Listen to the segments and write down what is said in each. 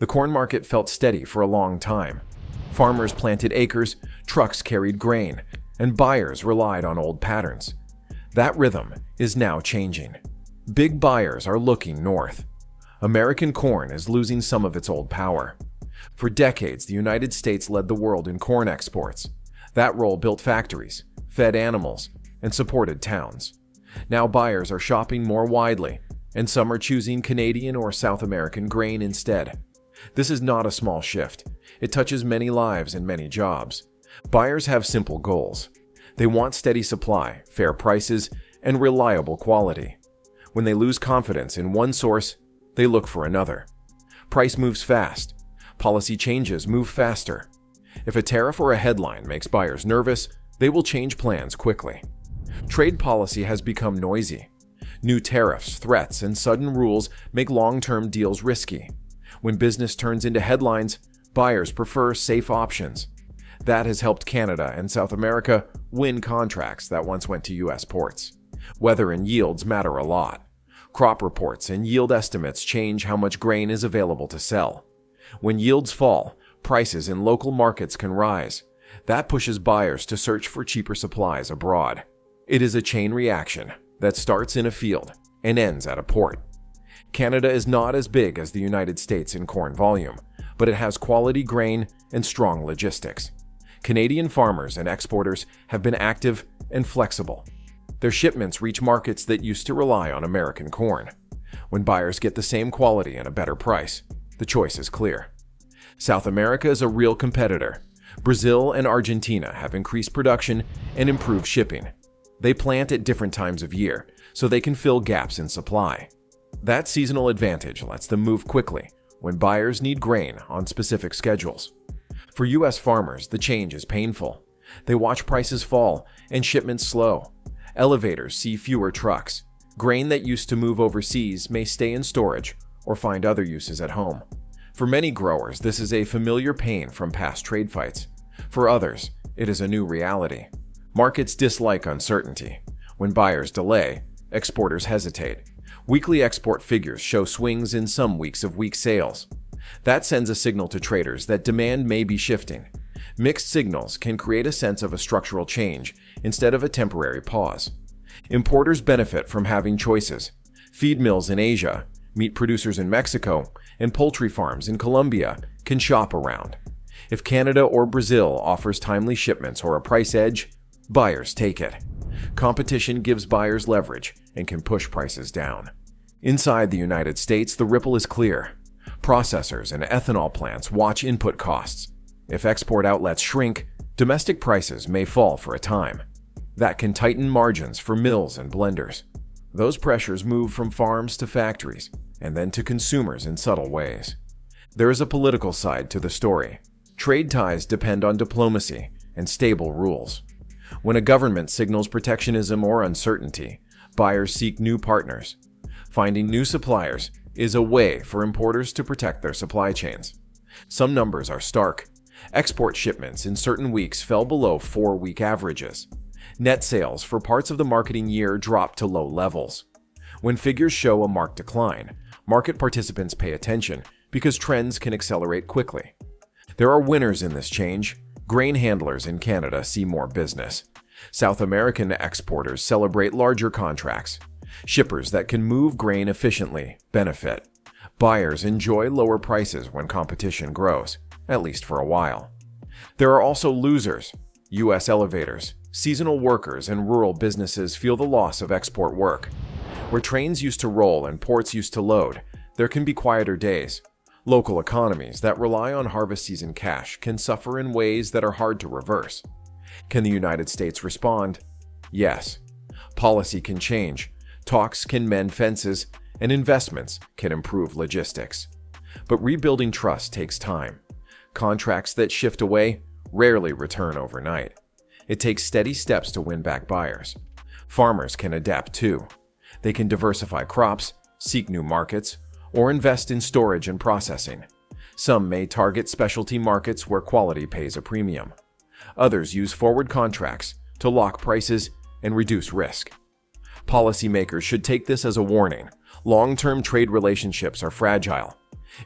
The corn market felt steady for a long time. Farmers planted acres, trucks carried grain, and buyers relied on old patterns. That rhythm is now changing. Big buyers are looking north. American corn is losing some of its old power. For decades, the United States led the world in corn exports. That role built factories, fed animals, and supported towns. Now buyers are shopping more widely, and some are choosing Canadian or South American grain instead. This is not a small shift. It touches many lives and many jobs. Buyers have simple goals. They want steady supply, fair prices, and reliable quality. When they lose confidence in one source, they look for another. Price moves fast. Policy changes move faster. If a tariff or a headline makes buyers nervous, they will change plans quickly. Trade policy has become noisy. New tariffs, threats, and sudden rules make long-term deals risky. When business turns into headlines, buyers prefer safe options. That has helped Canada and South America win contracts that once went to U.S. ports. Weather and yields matter a lot. Crop reports and yield estimates change how much grain is available to sell. When yields fall, prices in local markets can rise. That pushes buyers to search for cheaper supplies abroad. It is a chain reaction that starts in a field and ends at a port. Canada is not as big as the United States in corn volume, but it has quality grain and strong logistics. Canadian farmers and exporters have been active and flexible. Their shipments reach markets that used to rely on American corn. When buyers get the same quality and a better price, the choice is clear. South America is a real competitor. Brazil and Argentina have increased production and improved shipping. They plant at different times of year, so they can fill gaps in supply. That seasonal advantage lets them move quickly when buyers need grain on specific schedules. For U.S. farmers, the change is painful. They watch prices fall and shipments slow. Elevators see fewer trucks. Grain that used to move overseas may stay in storage or find other uses at home. For many growers, this is a familiar pain from past trade fights. For others, it is a new reality. Markets dislike uncertainty. When buyers delay, exporters hesitate. Weekly export figures show swings in some weeks of weak sales. That sends a signal to traders that demand may be shifting. Mixed signals can create a sense of a structural change instead of a temporary pause. Importers benefit from having choices. Feed mills in Asia, meat producers in Mexico, and poultry farms in Colombia can shop around. If Canada or Brazil offers timely shipments or a price edge, buyers take it. Competition gives buyers leverage and can push prices down. Inside the United States, the ripple is clear. Processors and ethanol plants watch input costs. If export outlets shrink, domestic prices may fall for a time. That can tighten margins for mills and blenders. Those pressures move from farms to factories and then to consumers in subtle ways. There is a political side to the story. Trade ties depend on diplomacy and stable rules. When a government signals protectionism or uncertainty, buyers seek new partners. Finding new suppliers is a way for importers to protect their supply chains. Some numbers are stark. Export shipments in certain weeks fell below 4-week averages. Net sales for parts of the marketing year dropped to low levels. When figures show a marked decline, market participants pay attention because trends can accelerate quickly. There are winners in this change. Grain handlers in Canada see more business. South American exporters celebrate larger contracts. Shippers that can move grain efficiently benefit. Buyers enjoy lower prices when competition grows, at least for a while. There are also losers. U.S. elevators, seasonal workers, and rural businesses feel the loss of export work. Where trains used to roll and ports used to load, there can be quieter days. Local economies that rely on harvest season cash can suffer in ways that are hard to reverse. Can the United States respond? Yes. Policy can change, talks can mend fences, and investments can improve logistics. But rebuilding trust takes time. Contracts that shift away rarely return overnight. It takes steady steps to win back buyers. Farmers can adapt too. They can diversify crops, seek new markets, or invest in storage and processing. Some may target specialty markets where quality pays a premium. Others use forward contracts to lock prices and reduce risk. Policymakers should take this as a warning. Long-term trade relationships are fragile.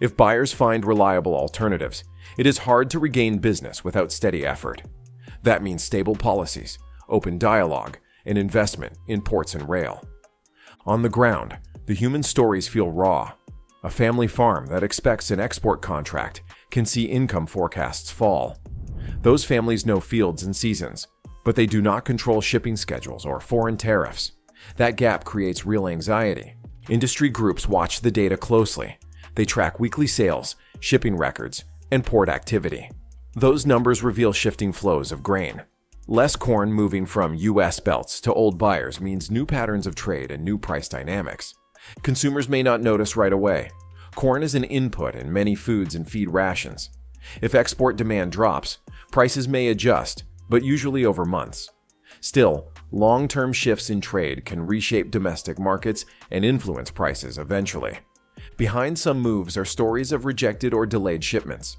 If buyers find reliable alternatives, it is hard to regain business without steady effort. That means stable policies, open dialogue, and investment in ports and rail. On the ground, the human stories feel raw. A family farm that expects an export contract can see income forecasts fall. Those families know fields and seasons, but they do not control shipping schedules or foreign tariffs. That gap creates real anxiety. Industry groups watch the data closely. They track weekly sales, shipping records, and port activity. Those numbers reveal shifting flows of grain. Less corn moving from U.S. belts to old buyers means new patterns of trade and new price dynamics. Consumers may not notice right away. Corn is an input in many foods and feed rations. If export demand drops, prices may adjust, but usually over months. Still, long-term shifts in trade can reshape domestic markets and influence prices eventually. Behind some moves are stories of rejected or delayed shipments.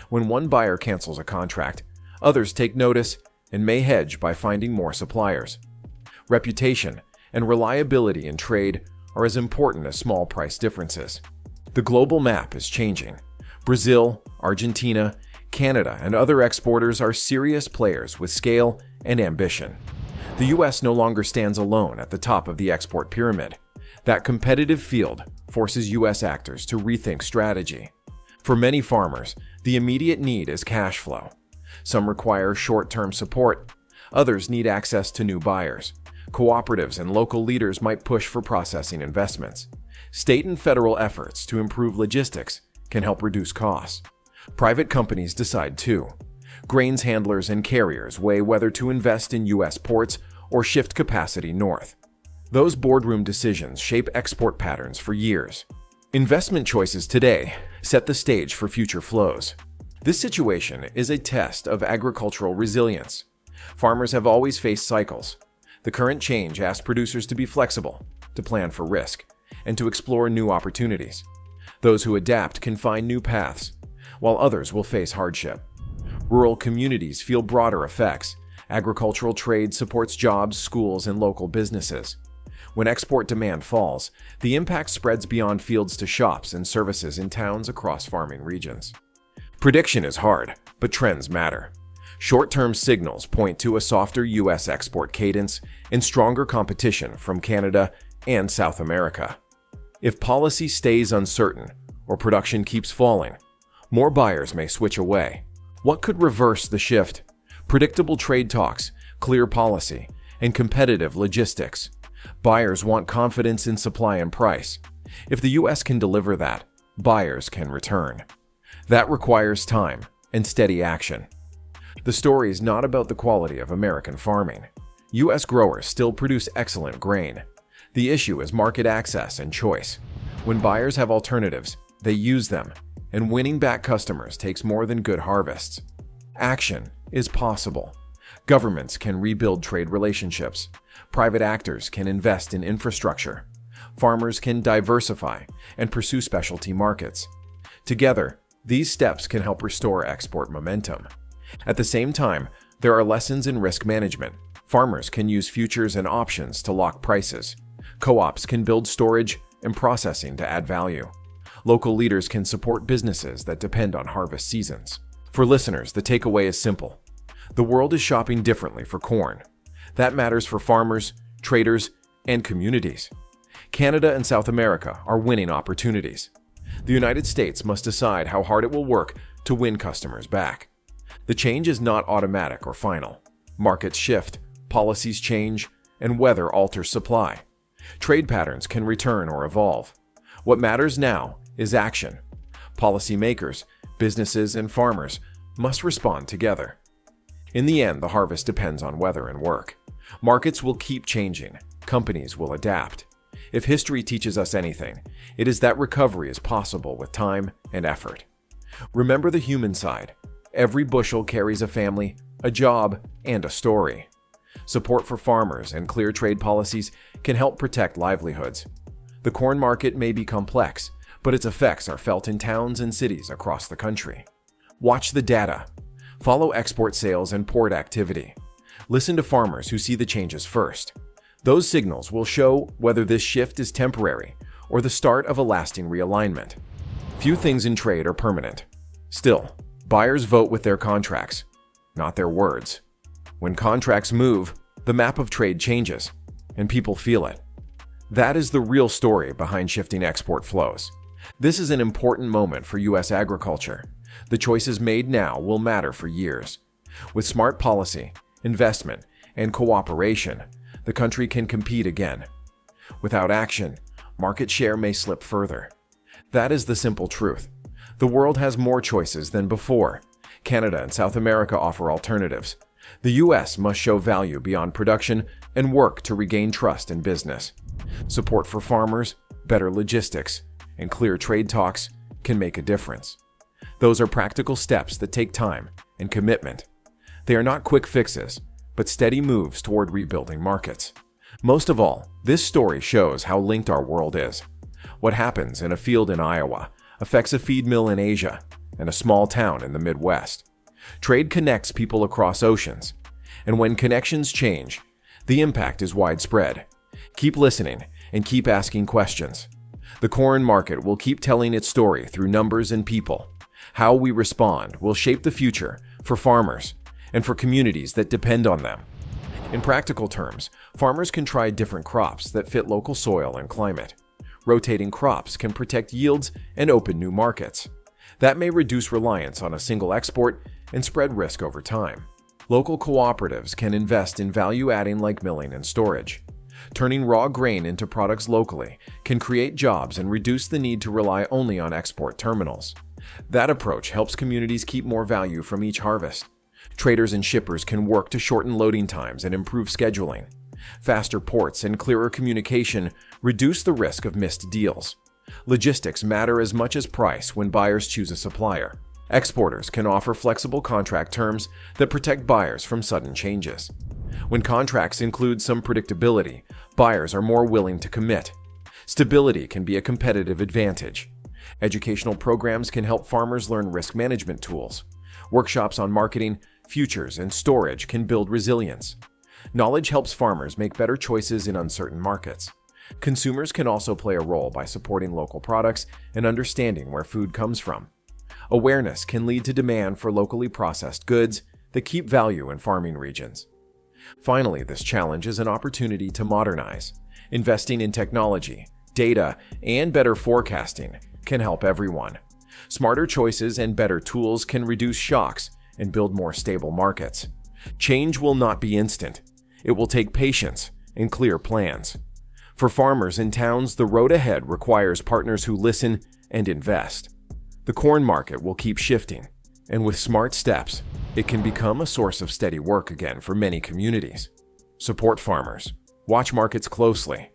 When one buyer cancels a contract, others take notice and may hedge by finding more suppliers. Reputation and reliability in trade are as important as small price differences. The global map is changing. Brazil, Argentina, Canada, and other exporters are serious players with scale and ambition. The U.S. no longer stands alone at the top of the export pyramid. That competitive field forces U.S. actors to rethink strategy. For many farmers, the immediate need is cash flow. Some require short-term support. Others need access to new buyers. Cooperatives and local leaders might push for processing investments. State and federal efforts to improve logistics can help reduce costs. Private companies decide too. Grains handlers and carriers weigh whether to invest in U.S. ports or shift capacity north. Those boardroom decisions shape export patterns for years. Investment choices today set the stage for future flows. This situation is a test of agricultural resilience. Farmers have always faced cycles. The current change asks producers to be flexible, to plan for risk, and to explore new opportunities. Those who adapt can find new paths, while others will face hardship. Rural communities feel broader effects. Agricultural trade supports jobs, schools, and local businesses. When export demand falls, the impact spreads beyond fields to shops and services in towns across farming regions. Prediction is hard, but trends matter. Short-term signals point to a softer U.S. export cadence and stronger competition from Canada and South America. If policy stays uncertain or production keeps falling, more buyers may switch away. What could reverse the shift? Predictable trade talks, clear policy, and competitive logistics. Buyers want confidence in supply and price. If the U.S. can deliver that, buyers can return. That requires time and steady action. The story is not about the quality of American farming. U.S. growers still produce excellent grain. The issue is market access and choice. When buyers have alternatives, they use them, and winning back customers takes more than good harvests. Action is possible. Governments can rebuild trade relationships. Private actors can invest in infrastructure. Farmers can diversify and pursue specialty markets. Together, these steps can help restore export momentum. At the same time, there are lessons in risk management. Farmers can use futures and options to lock prices. Co-ops can build storage and processing to add value. Local leaders can support businesses that depend on harvest seasons. For listeners, the takeaway is simple. The world is shopping differently for corn. That matters for farmers, traders, and communities. Canada and South America are winning opportunities. The United States must decide how hard it will work to win customers back. The change is not automatic or final. Markets shift, policies change, and weather alters supply. Trade patterns can return or evolve. What matters now is action. Policymakers, businesses, and farmers must respond together. In the end, the harvest depends on weather and work. Markets will keep changing. Companies will adapt. If history teaches us anything, it is that recovery is possible with time and effort. Remember the human side. Every bushel carries a family, a job, and a story. Support for farmers and clear trade policies can help protect livelihoods. The corn market may be complex, but its effects are felt in towns and cities across the country. Watch the data. Follow export sales and port activity. Listen to farmers who see the changes first. Those signals will show whether this shift is temporary or the start of a lasting realignment. Few things in trade are permanent. Still, buyers vote with their contracts, not their words. When contracts move, the map of trade changes, and people feel it. That is the real story behind shifting export flows. This is an important moment for U.S. agriculture. The choices made now will matter for years. With smart policy, investment, and cooperation, the country can compete again. Without action, market share may slip further. That is the simple truth. The world has more choices than before. Canada and South America offer alternatives. The U.S. must show value beyond production and work to regain trust in business. Support for farmers, better logistics, and clear trade talks can make a difference. Those are practical steps that take time and commitment. They are not quick fixes, but steady moves toward rebuilding markets. Most of all, this story shows how linked our world is. What happens in a field in Iowa affects a feed mill in Asia and a small town in the Midwest. Trade connects people across oceans, and when connections change, the impact is widespread. Keep listening and keep asking questions. The corn market will keep telling its story through numbers and people. How we respond will shape the future for farmers and for communities that depend on them. In practical terms, farmers can try different crops that fit local soil and climate. Rotating crops can protect yields and open new markets. That may reduce reliance on a single export and spread risk over time. Local cooperatives can invest in value-adding like milling and storage. Turning raw grain into products locally can create jobs and reduce the need to rely only on export terminals. That approach helps communities keep more value from each harvest. Traders and shippers can work to shorten loading times and improve scheduling. Faster ports and clearer communication reduce the risk of missed deals. Logistics matter as much as price when buyers choose a supplier. Exporters can offer flexible contract terms that protect buyers from sudden changes. When contracts include some predictability, buyers are more willing to commit. Stability can be a competitive advantage. Educational programs can help farmers learn risk management tools. Workshops on marketing, futures, and storage can build resilience. Knowledge helps farmers make better choices in uncertain markets. Consumers can also play a role by supporting local products and understanding where food comes from. Awareness can lead to demand for locally processed goods that keep value in farming regions. Finally, this challenge is an opportunity to modernize. Investing in technology, data, and better forecasting can help everyone. Smarter choices and better tools can reduce shocks and build more stable markets. Change will not be instant. It will take patience and clear plans. For farmers in towns, the road ahead requires partners who listen and invest. The corn market will keep shifting, and with smart steps, it can become a source of steady work again for many communities. Support farmers, watch markets closely,